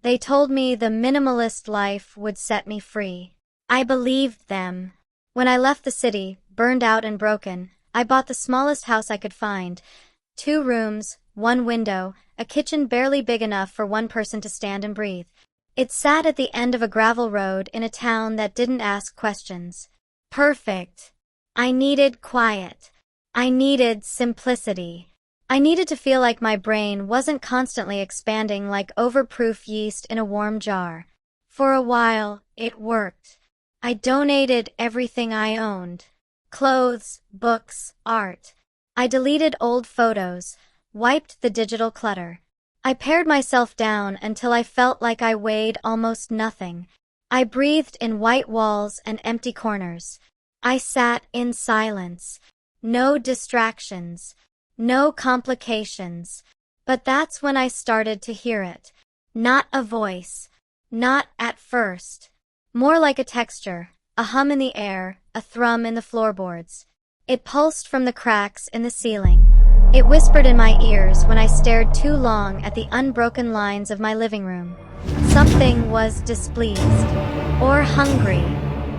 They told me the minimalist life would set me free. I believed them. When I left the city, burned out and broken, I bought the smallest house I could find. 2 rooms, 1 window, a kitchen barely big enough for one person to stand and breathe. It sat at the end of a gravel road in a town that didn't ask questions. Perfect. I needed quiet. I needed simplicity. I needed to feel like my brain wasn't constantly expanding like overproof yeast in a warm jar. For a while, it worked. I donated everything I owned. Clothes, books, art. I deleted old photos, wiped the digital clutter. I pared myself down until I felt like I weighed almost nothing. I breathed in white walls and empty corners. I sat in silence. No distractions. No complications. But that's when I started to hear it. Not a voice. Not at first. More like a texture, a hum in the air, a thrum in the floorboards. It pulsed from the cracks in the ceiling. It whispered in my ears when I stared too long at the unbroken lines of my living room. Something was displeased. Or hungry.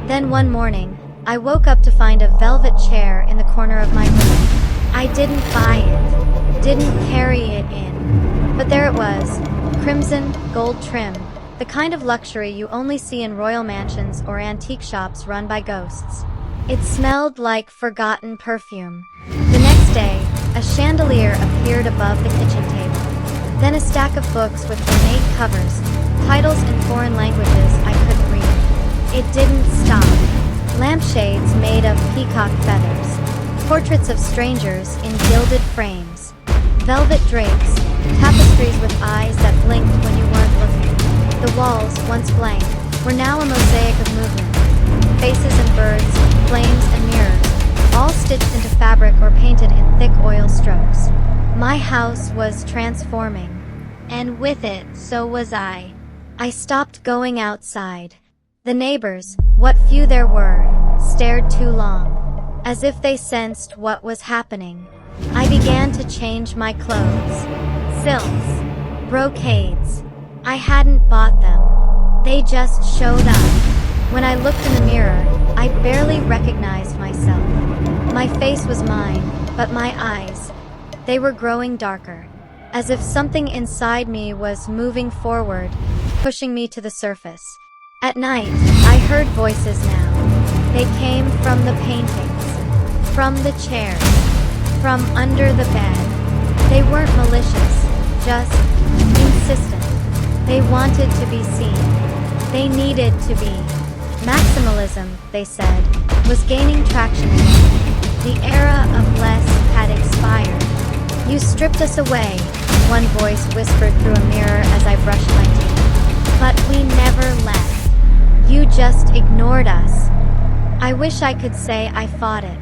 Then one morning, I woke up to find a velvet chair in the corner of my room. I didn't buy it, didn't carry it in. But there it was, crimson, gold trim, the kind of luxury you only see in royal mansions or antique shops run by ghosts. It smelled like forgotten perfume. The next day, a chandelier appeared above the kitchen table. Then a stack of books with ornate covers, titles in foreign languages I couldn't read. It didn't stop. Lampshades made of peacock feathers. Portraits of strangers in gilded frames. Velvet drapes, tapestries with eyes that blinked when you weren't looking. The walls, once blank, were now a mosaic of movement. Faces and birds, flames and mirrors, all stitched into fabric or painted in thick oil strokes. My house was transforming. And with it, so was I. I stopped going outside. The neighbors, what few there were, stared too long. As if they sensed what was happening. I began to change my clothes. Silks. Brocades. I hadn't bought them. They just showed up. When I looked in the mirror, I barely recognized myself. My face was mine, but my eyes, they were growing darker. As if something inside me was moving forward, pushing me to the surface. At night, I heard voices now. They came from the paintings. From the chairs. From under the bed. They weren't malicious, just insistent. They wanted to be seen. They needed to be. Maximalism, they said, was gaining traction again. The era of less had expired. You stripped us away, one voice whispered through a mirror as I brushed my teeth. But we never left. You just ignored us. I wish I could say I fought it.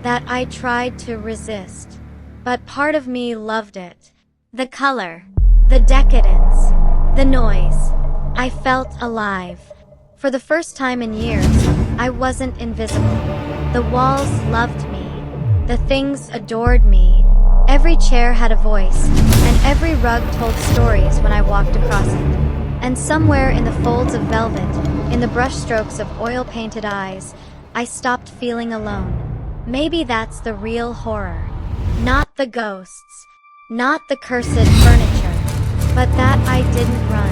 That I tried to resist. But part of me loved it. The color. The decadence. The noise. I felt alive. For the first time in years, I wasn't invisible. The walls loved me. The things adored me. Every chair had a voice, and every rug told stories when I walked across it. And somewhere in the folds of velvet, in the brushstrokes of oil-painted eyes, I stopped feeling alone. Maybe that's the real horror. Not the ghosts. Not the cursed furniture. But that I didn't run.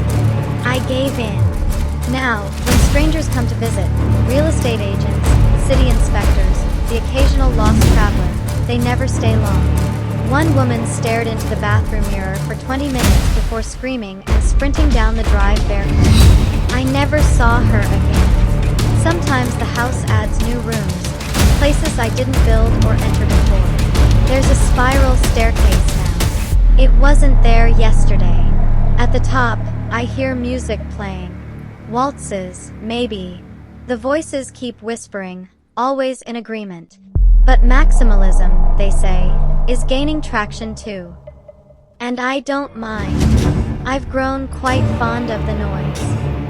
I gave in. Now, when strangers come to visit, real estate agents, city inspectors, the occasional lost traveler, they never stay long. One woman stared into the bathroom mirror for 20 minutes before screaming and sprinting down the drive barefoot. I never saw her again. Sometimes the house adds new rooms. Places I didn't build or enter before. There's a spiral staircase now. It wasn't there yesterday. At the top, I hear music playing. Waltzes, maybe. The voices keep whispering, always in agreement. But maximalism, they say, is gaining traction too. And I don't mind. I've grown quite fond of the noise.